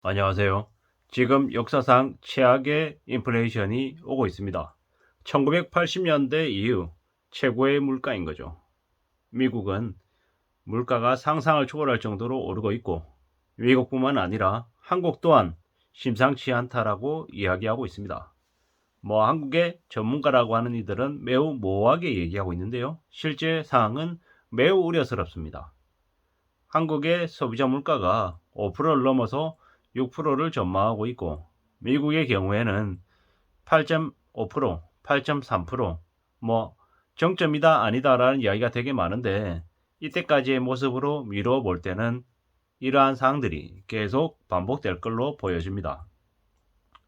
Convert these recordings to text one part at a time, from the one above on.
안녕하세요. 지금 역사상 최악의 인플레이션이 오고 있습니다. 1980년대 이후 최고의 물가인 거죠. 미국은 물가가 상상을 초월할 정도로 오르고 있고, 미국뿐만 아니라 한국 또한 심상치 않다라고 이야기하고 있습니다. 한국의 전문가라고 하는 이들은 매우 모호하게 얘기하고 있는데요. 실제 상황은 매우 우려스럽습니다. 한국의 소비자 물가가 5%를 넘어서 6%를 전망하고 있고, 미국의 경우에는 8.5%, 8.3%, 정점이다 아니다라는 이야기가 되게 많은데, 이때까지의 모습으로 미루어 볼 때는 이러한 사항들이 계속 반복될 걸로 보여집니다.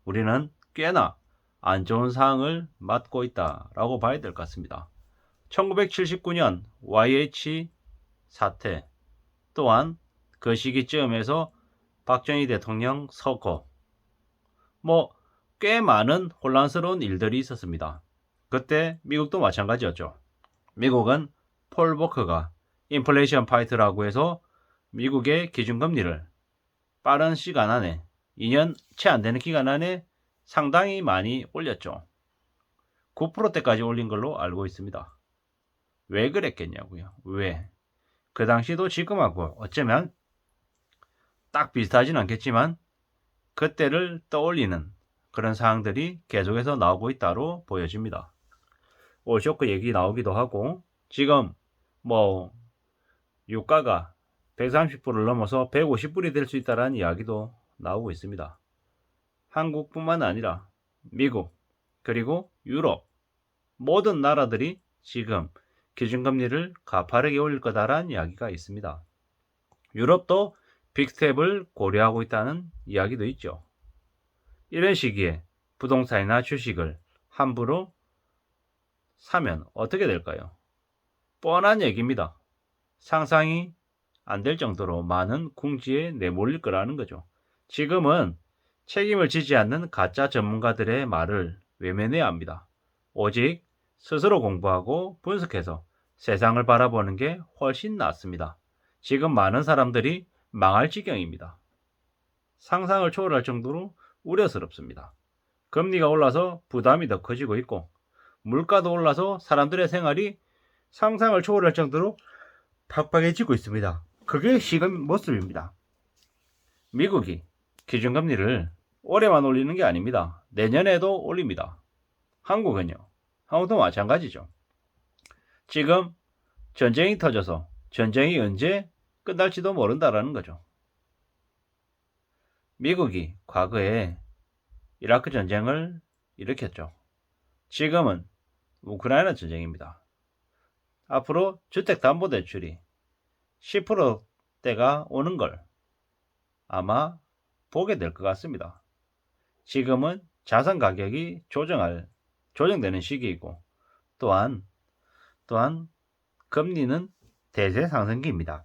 우리는 꽤나 안 좋은 상황을 맞고 있다라고 봐야 될 것 같습니다. 1979년 YH 사태, 또한 그 시기쯤에서 박정희 대통령 서거, 꽤 많은 혼란스러운 일들이 있었습니다. 그때 미국도 마찬가지였죠. 미국은 폴 보커가 인플레이션 파이트라고 해서 미국의 기준금리를 빠른 시간 안에 2년 채 안 되는 기간 안에 상당히 많이 올렸죠. 9%대까지 올린 걸로 알고 있습니다. 왜 그랬겠냐고요. 왜? 그 당시도 지금하고 어쩌면 딱 비슷하진 않겠지만 그때를 떠올리는 그런 사항들이 계속해서 나오고 있다로 보여집니다. 올쇼크 얘기 나오기도 하고, 지금 유가가 130불을 넘어서 150불이 될 수 있다는 이야기도 나오고 있습니다. 한국뿐만 아니라 미국, 그리고 유럽 모든 나라들이 지금 기준금리를 가파르게 올릴 거다라는 이야기가 있습니다. 유럽도 빅스텝을 고려하고 있다는 이야기도 있죠. 이런 시기에 부동산이나 주식을 함부로 사면 어떻게 될까요? 뻔한 얘기입니다. 상상이 안 될 정도로 많은 궁지에 내몰릴 거라는 거죠. 지금은 책임을 지지 않는 가짜 전문가들의 말을 외면해야 합니다. 오직 스스로 공부하고 분석해서 세상을 바라보는 게 훨씬 낫습니다. 지금 많은 사람들이 망할 지경입니다. 상상을 초월할 정도로 우려스럽습니다. 금리가 올라서 부담이 더 커지고 있고, 물가도 올라서 사람들의 생활이 상상을 초월할 정도로 팍팍해지고 있습니다. 그게 지금 모습입니다. 미국이 기준금리를 올해만 올리는 게 아닙니다. 내년에도 올립니다. 한국은요? 한국도 마찬가지죠. 지금 전쟁이 터져서 전쟁이 언제 끝날지도 모른다라는 거죠. 미국이 과거에 이라크 전쟁을 일으켰죠. 지금은 우크라이나 전쟁입니다. 앞으로 주택담보대출이 10%대가 오는 걸 아마 보게 될 것 같습니다. 지금은 자산 가격이 조정되는 시기이고, 또한 금리는 대세 상승기입니다.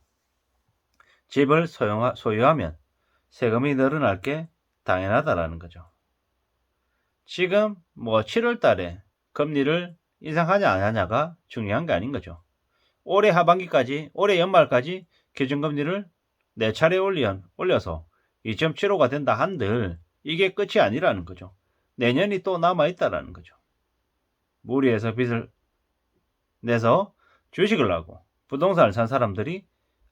집을 소유하면 세금이 늘어날 게 당연하다라는 거죠. 지금 7월 달에 금리를 인상하냐 안 하냐가 중요한 게 아닌 거죠. 올해 하반기까지, 올해 연말까지 기준금리를 4차례 올려서 2.75가 된다 한들 이게 끝이 아니라는 거죠. 내년이 또 남아있다라는 거죠. 무리해서 빚을 내서 주식을 하고 부동산을 산 사람들이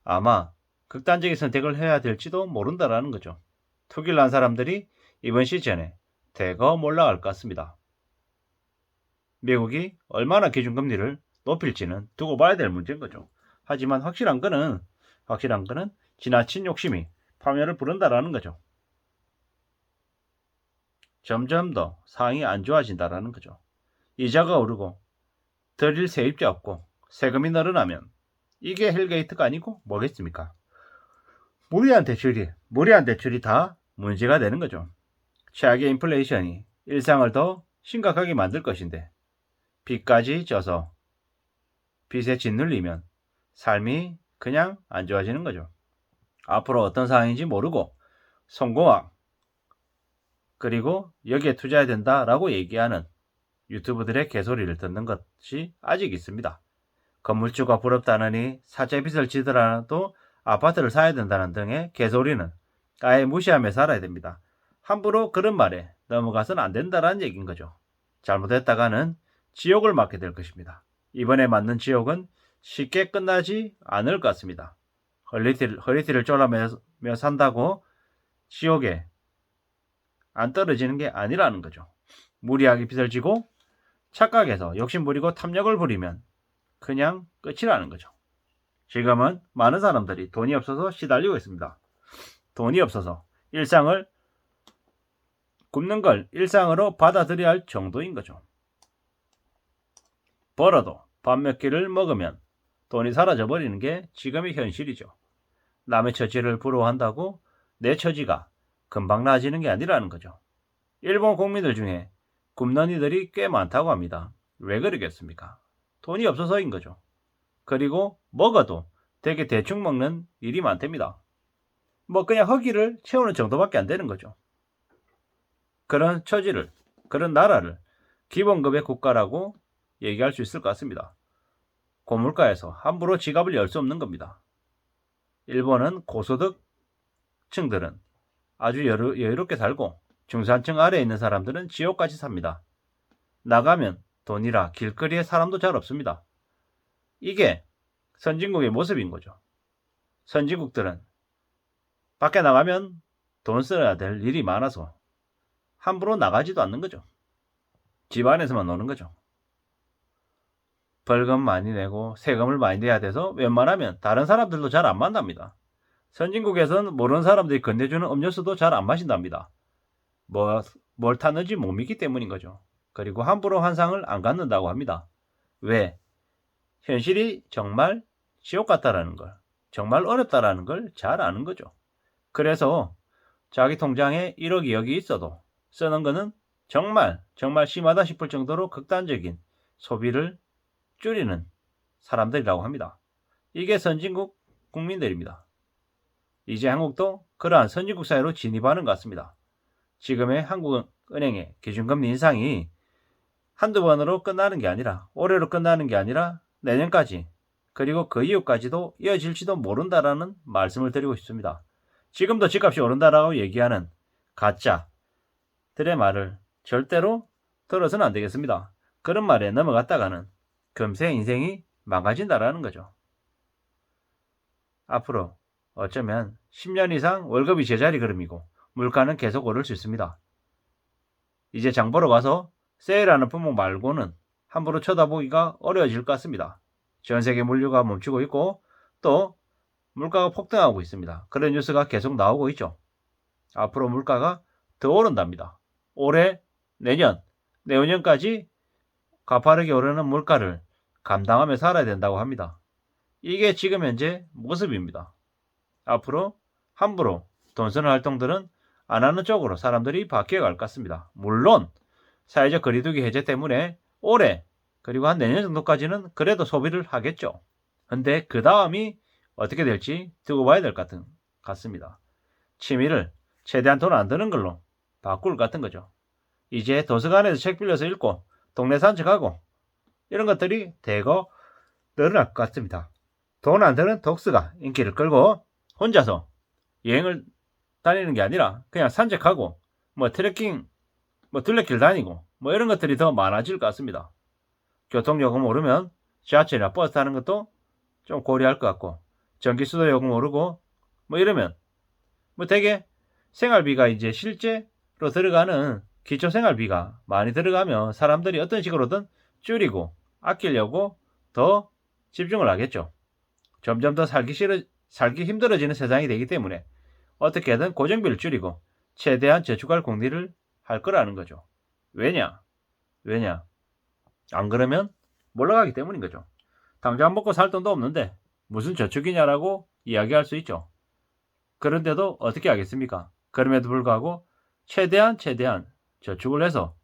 아마 극단적인 선택을 해야 될지도 모른다라는 거죠. 투기를 한 사람들이 이번 시즌에 대거 몰락할 것 같습니다. 미국이 얼마나 기준금리를 높일지는 두고 봐야 될 문제인 거죠. 하지만 확실한 거는 지나친 욕심이 파멸을 부른다라는 거죠. 점점 더 상황이 안 좋아진다라는 거죠. 이자가 오르고 드릴 세입자 없고 세금이 늘어나면 이게 헬게이트가 아니고 뭐겠습니까? 무리한 대출이 다 문제가 되는 거죠. 최악의 인플레이션이 일상을 더 심각하게 만들 것인데, 빚까지 져서 빚에 짓눌리면 삶이 그냥 안 좋아지는 거죠. 앞으로 어떤 상황인지 모르고 성공학, 그리고 여기에 투자해야 된다라고 얘기하는 유튜브들의 개소리를 듣는 것이 아직 있습니다. 건물주가 부럽다느니 사채빚을 지더라도 아파트를 사야 된다는 등의 개소리는 아예 무시하며 살아야 됩니다. 함부로 그런 말에 넘어가서는 안 된다라는 얘기인 거죠. 잘못했다가는 지옥을 맞게 될 것입니다. 이번에 맞는 지옥은 쉽게 끝나지 않을 것 같습니다. 허리띠를 졸라매며 산다고 지옥에 안 떨어지는 게 아니라는 거죠. 무리하게 빚을 지고 착각해서 욕심부리고 탐욕을 부리면 그냥 끝이라는 거죠. 지금은 많은 사람들이 돈이 없어서 시달리고 있습니다. 돈이 없어서 일상을 굶는 걸 일상으로 받아들여야 할 정도인 거죠. 벌어도 밥 몇 끼를 먹으면 돈이 사라져버리는 게 지금의 현실이죠. 남의 처지를 부러워한다고 내 처지가 금방 나아지는 게 아니라는 거죠. 일본 국민들 중에 굶는 이들이 꽤 많다고 합니다. 왜 그러겠습니까? 돈이 없어서인 거죠. 그리고 먹어도 되게 대충 먹는 일이 많답니다. 뭐 그냥 허기를 채우는 정도밖에 안 되는 거죠. 그런 처지를, 그런 나라를 기본급의 국가라고 얘기할 수 있을 것 같습니다. 고물가에서 함부로 지갑을 열 수 없는 겁니다. 일본은 고소득층들은 아주 여유롭게 살고 중산층 아래에 있는 사람들은 지옥같이 삽니다. 나가면 돈이라 길거리에 사람도 잘 없습니다. 이게 선진국의 모습인 거죠. 선진국들은 밖에 나가면 돈 써야 될 일이 많아서 함부로 나가지도 않는 거죠. 집 안에서만 노는 거죠. 벌금 많이 내고 세금을 많이 내야 돼서 웬만하면 다른 사람들도 잘 안 만납니다. 선진국에서는 모르는 사람들이 건네주는 음료수도 잘 안 마신답니다. 뭘 탔는지 못 믿기 때문인 거죠. 그리고 함부로 환상을 안 갖는다고 합니다. 왜? 현실이 정말 지옥 같다라는 걸, 정말 어렵다라는 걸 잘 아는 거죠. 그래서 자기 통장에 1억, 2억이 있어도 쓰는 거는 정말 심하다 싶을 정도로 극단적인 소비를 줄이는 사람들이라고 합니다. 이게 선진국 국민들입니다. 이제 한국도 그러한 선진국 사회로 진입하는 것 같습니다. 지금의 한국은행의 기준금리 인상이 한두 번으로 끝나는 게 아니라, 올해로 끝나는 게 아니라 내년까지, 그리고 그 이후까지도 이어질지도 모른다라는 말씀을 드리고 싶습니다. 지금도 집값이 오른다라고 얘기하는 가짜들의 말을 절대로 들어서는 안 되겠습니다. 그런 말에 넘어갔다가는 금세 인생이 망가진다라는 거죠. 앞으로 어쩌면 10년 이상 월급이 제자리 걸음이고 물가는 계속 오를 수 있습니다. 이제 장 보러 가서 세일하는 품목 말고는 함부로 쳐다보기가 어려워질 것 같습니다. 전 세계 물류가 멈추고 있고 또 물가가 폭등하고 있습니다. 그런 뉴스가 계속 나오고 있죠. 앞으로 물가가 더 오른답니다. 올해, 내년, 내후년까지 가파르게 오르는 물가를 감당하며 살아야 된다고 합니다. 이게 지금 현재 모습입니다. 앞으로 함부로 돈 쓰는 활동들은 안 하는 쪽으로 사람들이 바뀌어갈 것 같습니다. 물론 사회적 거리두기 해제 때문에 올해 그리고 한 내년 정도까지는 그래도 소비를 하겠죠. 근데 그 다음이 어떻게 될지 두고 봐야 될 것 같습니다. 취미를 최대한 돈 안 드는 걸로 바꿀 것 같은 거죠. 이제 도서관에서 책 빌려서 읽고 동네 산책하고 이런 것들이 대거 늘어날 것 같습니다. 돈 안 드는 독서가 인기를 끌고 혼자서 여행을 다니는 게 아니라 그냥 산책하고 트레킹, 둘레길 다니고 이런 것들이 더 많아질 것 같습니다. 교통요금 오르면 지하철이나 버스 타는 것도 좀 고려할 것 같고 전기수도 요금 오르고 이러면 되게 생활비가 이제 실제로 들어가는 기초생활비가 많이 들어가면 사람들이 어떤 식으로든 줄이고 아끼려고 더 집중을 하겠죠. 점점 더 살기 힘들어지는 세상이 되기 때문에 어떻게든 고정비를 줄이고 최대한 저축할 공리를 할 거라는 거죠. 왜냐? 안 그러면 몰라가기 때문인 거죠. 당장 먹고 살 돈도 없는데 무슨 저축이냐라고 이야기할 수 있죠. 그런데도 어떻게 하겠습니까? 그럼에도 불구하고 최대한 저축을 해서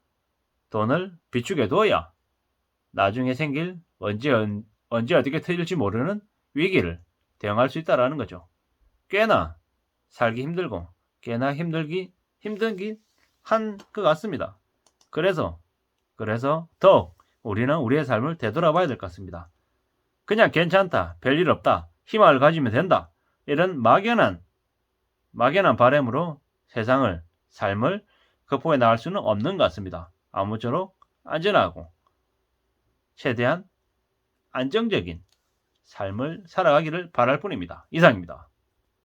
돈을 비축해 두어야 나중에 생길 언제 어떻게 터질지 모르는 위기를 대응할 수 있다라는 거죠. 꽤나 살기 힘들고 꽤나 힘들긴 한 것 같습니다. 그래서 더욱 우리는 우리의 삶을 되돌아봐야 될 것 같습니다. 그냥 괜찮다, 별일 없다, 희망을 가지면 된다, 이런 막연한 막연한 바람으로 세상을, 삶을 극복해 나갈 수는 없는 것 같습니다. 아무쪼록 안전하고 최대한 안정적인 삶을 살아가기를 바랄 뿐입니다. 이상입니다.